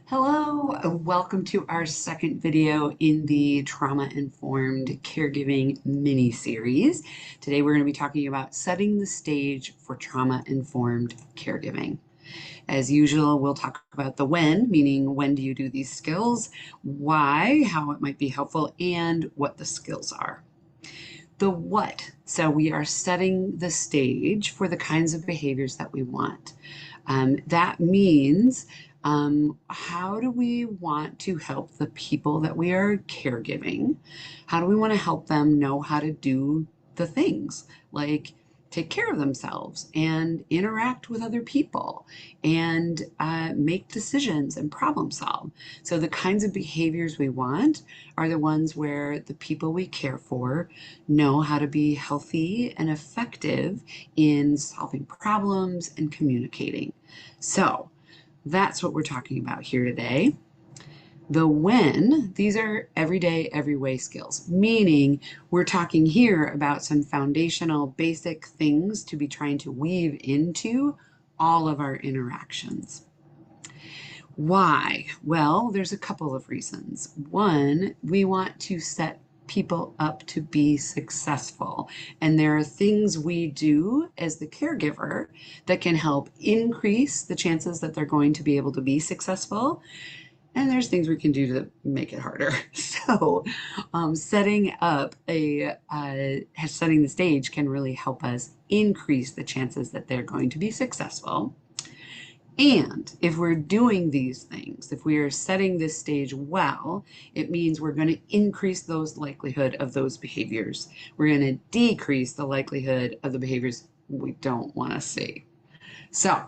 Hello, welcome to our second video in the Trauma-Informed Caregiving mini-series. Today we're going to be talking about setting the stage for trauma-informed caregiving. As usual, we'll talk about the when, meaning when do you do these skills, why, how it might be helpful, and what the skills are. The what, so we are setting the stage for the kinds of behaviors that we want. That means how do we want to help the people that we are caregiving? How do we want to help them know how to do the things like take care of themselves and interact with other people and make decisions and problem solve? So, the kinds of behaviors we want are the ones where the people we care for know how to be healthy and effective in solving problems and communicating. So, that's what we're talking about here today. The when, these are everyday, every way skills, meaning we're talking here about some foundational basic things to be trying to weave into all of our interactions. Why? Well, there's a couple of reasons. One, we want to set people up to be successful. And there are things we do as the caregiver that can help increase the chances that they're going to be able to be successful. And there's things we can do to make it harder. So, setting the stage can really help us increase the chances that they're going to be successful. And if we're doing these things, if we are setting this stage well, it means we're going to increase those likelihood of those behaviors. We're going to decrease the likelihood of the behaviors we don't want to see. So,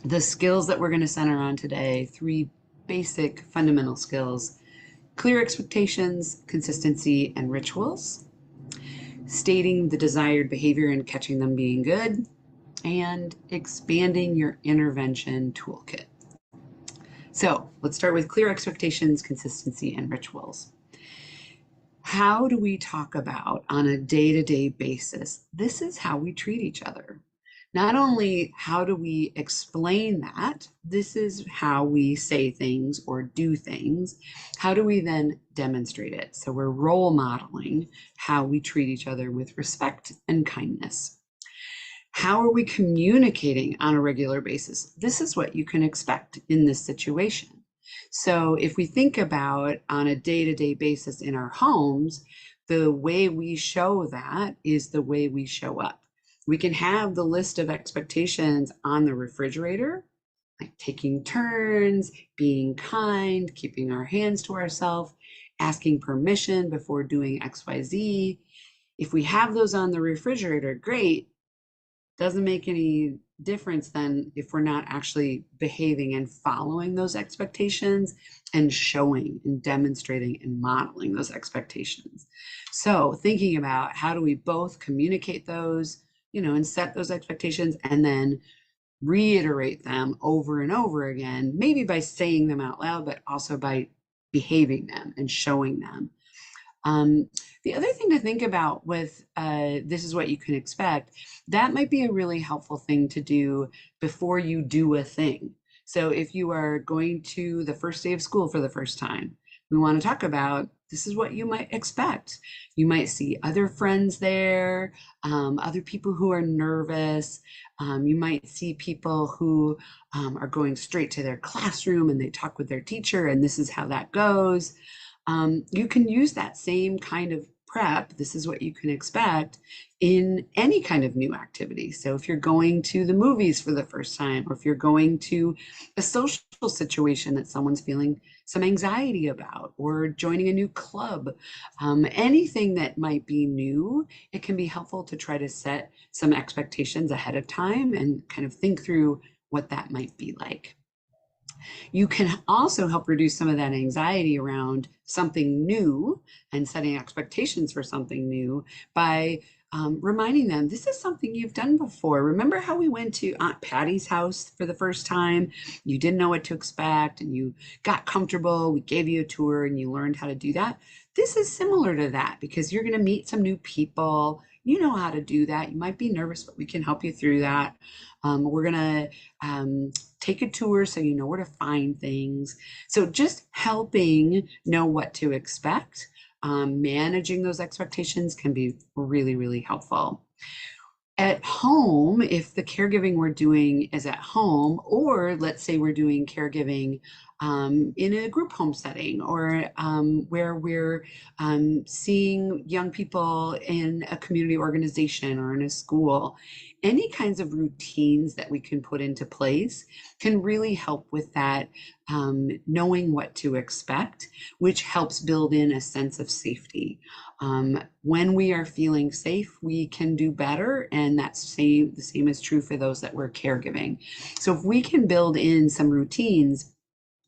the skills that we're going to center on today, three basic fundamental skills: clear expectations, consistency, and rituals, stating the desired behavior and catching them being good, and expanding your intervention toolkit. So let's start with clear expectations, consistency, and rituals. How do we talk about on a day-to-day basis? This is how we treat each other. Not only how do we explain that, this is how we say things or do things. How do we then demonstrate it? So we're role modeling how we treat each other with respect and kindness. How are we communicating on a regular basis? This is what you can expect in this situation. So if we think about on a day-to-day basis in our homes, the way we show that is the way we show up. We can have the list of expectations on the refrigerator, like taking turns, being kind, keeping our hands to ourselves, asking permission before doing XYZ. If we have those on the refrigerator, great. Doesn't make any difference then if we're not actually behaving and following those expectations and showing and demonstrating and modeling those expectations. So thinking about how do we both communicate those, and set those expectations and then reiterate them over and over again, maybe by saying them out loud, but also by behaving them and showing them. The other thing to think about with this is what you can expect, that might be a really helpful thing to do before you do a thing. So if you are going to the first day of school for the first time, we want to talk about this is what you might expect. You might see other friends there, other people who are nervous. You might see people who are going straight to their classroom and they talk with their teacher, and this is how that goes. You can use that same kind of prep. This is what you can expect in any kind of new activity. So if you're going to the movies for the first time, or if you're going to a social situation that someone's feeling some anxiety about, or joining a new club, anything that might be new, it can be helpful to try to set some expectations ahead of time and kind of think through what that might be like. You can also help reduce some of that anxiety around something new and setting expectations for something new by reminding them this is something you've done before. Remember how we went to Aunt Patty's house for the first time? You didn't know what to expect and you got comfortable. We gave you a tour and you learned how to do that. This is similar to that because you're going to meet some new people. You know how to do that. You might be nervous, but we can help you through that. We're going to take a tour so you know where to find things. So just helping know what to expect, managing those expectations can be really, really helpful. At home, if the caregiving we're doing is at home, or let's say we're doing caregiving in a group home setting, or where we're seeing young people in a community organization or in a school, any kinds of routines that we can put into place can really help with that, knowing what to expect, which helps build in a sense of safety. When we are feeling safe, we can do better, and the same is true for those that we're caregiving. So if we can build in some routines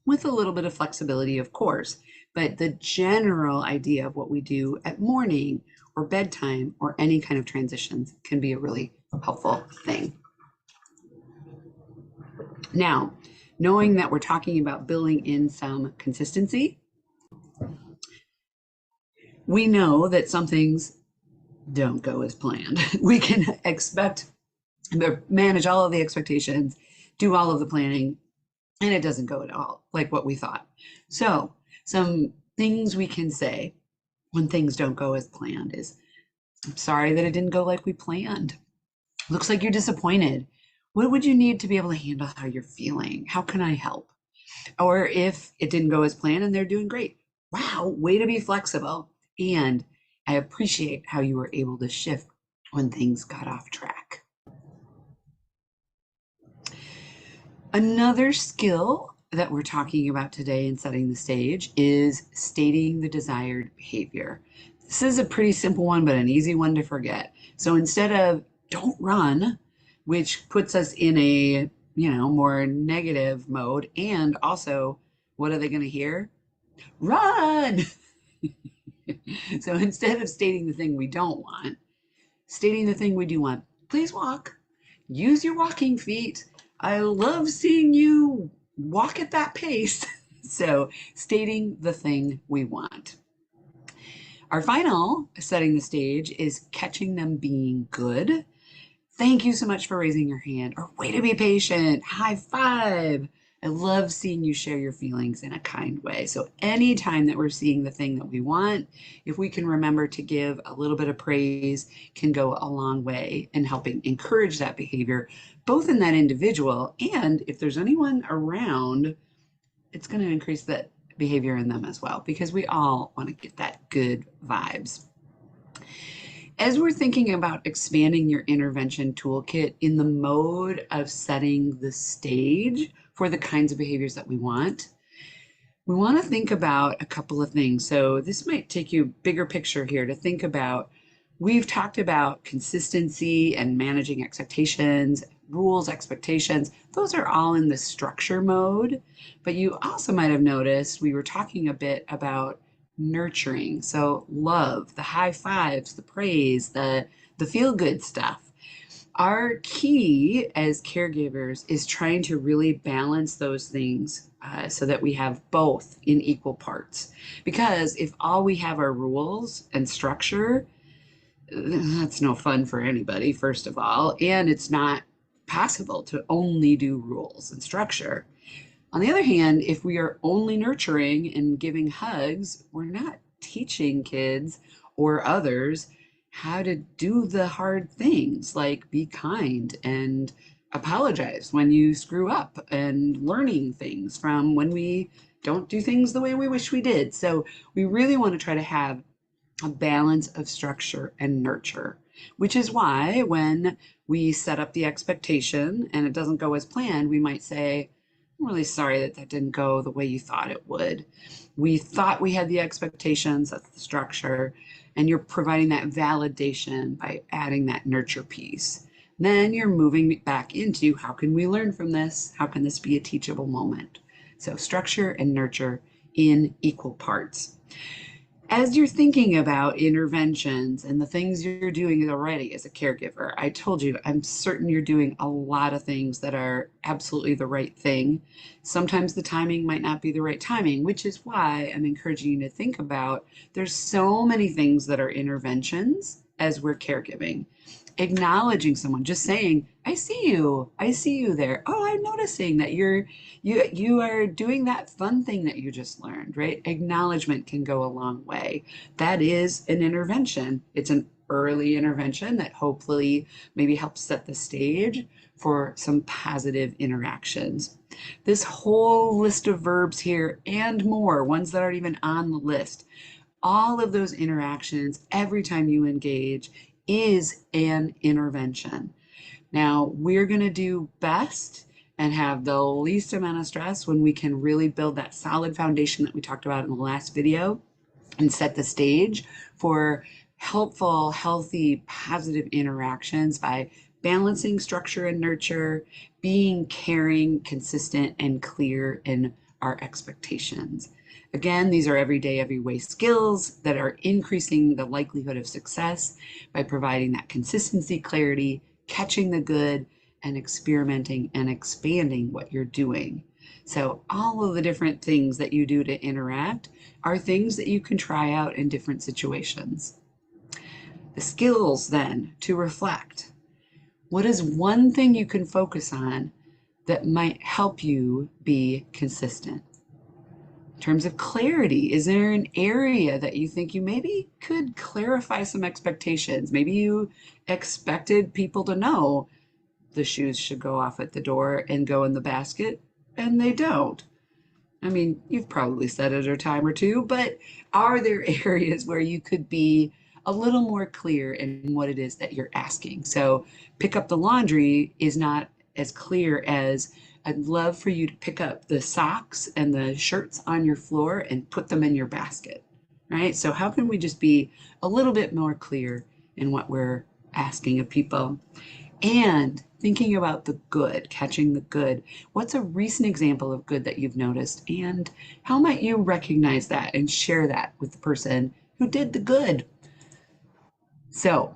with a little bit of flexibility, of course, but the general idea of what we do at morning or bedtime or any kind of transitions can be a really helpful thing. Now, knowing that we're talking about building in some consistency, we know that some things don't go as planned. We can expect, manage all of the expectations, do all of the planning, and it doesn't go at all like what we thought. So, some things we can say when things don't go as planned is, I'm sorry that it didn't go like we planned. Looks like you're disappointed. What would you need to be able to handle how you're feeling? How can I help? Or if it didn't go as planned and they're doing great, wow, way to be flexible. And I appreciate how you were able to shift when things got off track. Another skill that we're talking about today in setting the stage is stating the desired behavior. This is a pretty simple one, but an easy one to forget. So instead of don't run, which puts us in a, more negative mode, and also, what are they going to hear? Run! So instead of stating the thing we don't want, stating the thing we do want, please walk. Use your walking feet. I love seeing you walk at that pace. So stating the thing we want. Our final setting the stage is catching them being good. Thank you so much for raising your hand, or way to be patient. High five. I love seeing you share your feelings in a kind way. So anytime that we're seeing the thing that we want, if we can remember to give a little bit of praise, can go a long way in helping encourage that behavior, both in that individual, and if there's anyone around, it's going to increase that behavior in them as well, because we all want to get that good vibes. As we're thinking about expanding your intervention toolkit in the mode of setting the stage for the kinds of behaviors that we want to think about a couple of things. So this might take you bigger picture here to think about. We've talked about consistency and managing expectations, rules, expectations. Those are all in the structure mode, but you also might have noticed we were talking a bit about nurturing. So love, the high fives, the praise, the feel good stuff. Our key as caregivers is trying to really balance those things so that we have both in equal parts. Because if all we have are rules and structure, that's no fun for anybody, first of all, and it's not possible to only do rules and structure. On the other hand, if we are only nurturing and giving hugs, we're not teaching kids or others how to do the hard things, like be kind and apologize when you screw up, and learning things from when we don't do things the way we wish we did. So we really want to try to have a balance of structure and nurture, which is why when we set up the expectation and it doesn't go as planned, we might say, I'm really sorry that that didn't go the way you thought it would. We thought we had the expectations, that's the structure, and you're providing that validation by adding that nurture piece. Then you're moving back into, how can we learn from this? How can this be a teachable moment? So structure and nurture in equal parts. As you're thinking about interventions and the things you're doing already as a caregiver, I told you, I'm certain you're doing a lot of things that are absolutely the right thing. Sometimes the timing might not be the right timing, which is why I'm encouraging you to think about, there's so many things that are interventions as we're caregiving. Acknowledging someone, just saying, I see you there. Oh, I'm noticing that you are doing that fun thing that you just learned, right? Acknowledgement can go a long way. That is an intervention. It's an early intervention that hopefully maybe helps set the stage for some positive interactions. This whole list of verbs here and more, ones that aren't even on the list, all of those interactions, every time you engage, is an intervention. Now, we're going to do best and have the least amount of stress when we can really build that solid foundation that we talked about in the last video and set the stage for helpful, healthy, positive interactions by balancing structure and nurture, being caring, consistent, and clear in our expectations. Again, these are everyday, every way skills that are increasing the likelihood of success by providing that consistency, clarity, catching the good, and experimenting and expanding what you're doing. So all of the different things that you do to interact are things that you can try out in different situations. The skills then to reflect. What is one thing you can focus on that might help you be consistent? In terms of clarity, is there an area that you think you maybe could clarify some expectations? Maybe you expected people to know the shoes should go off at the door and go in the basket, and they don't. I mean, you've probably said it a time or two, but are there areas where you could be a little more clear in what it is that you're asking? So, pick up the laundry is not as clear as I'd love for you to pick up the socks and the shirts on your floor and put them in your basket, right? So, how can we just be a little bit more clear in what we're asking of people? And thinking about the good, catching the good. What's a recent example of good that you've noticed? And how might you recognize that and share that with the person who did the good? So,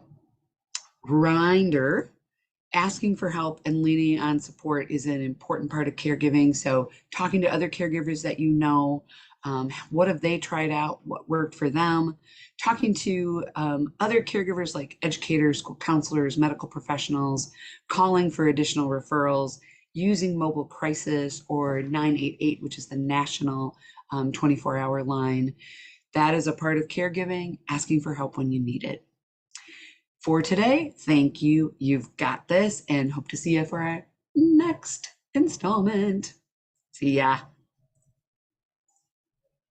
reminder, asking for help and leaning on support is an important part of caregiving. So, talking to other caregivers that you know, what have they tried out? What worked for them? Talking to other caregivers like educators, school counselors, medical professionals, calling for additional referrals, using mobile crisis or 988, which is the national 24-hour line. That is a part of caregiving, asking for help when you need it. For today, thank you. You've got this, and hope to see you for our next installment. See ya.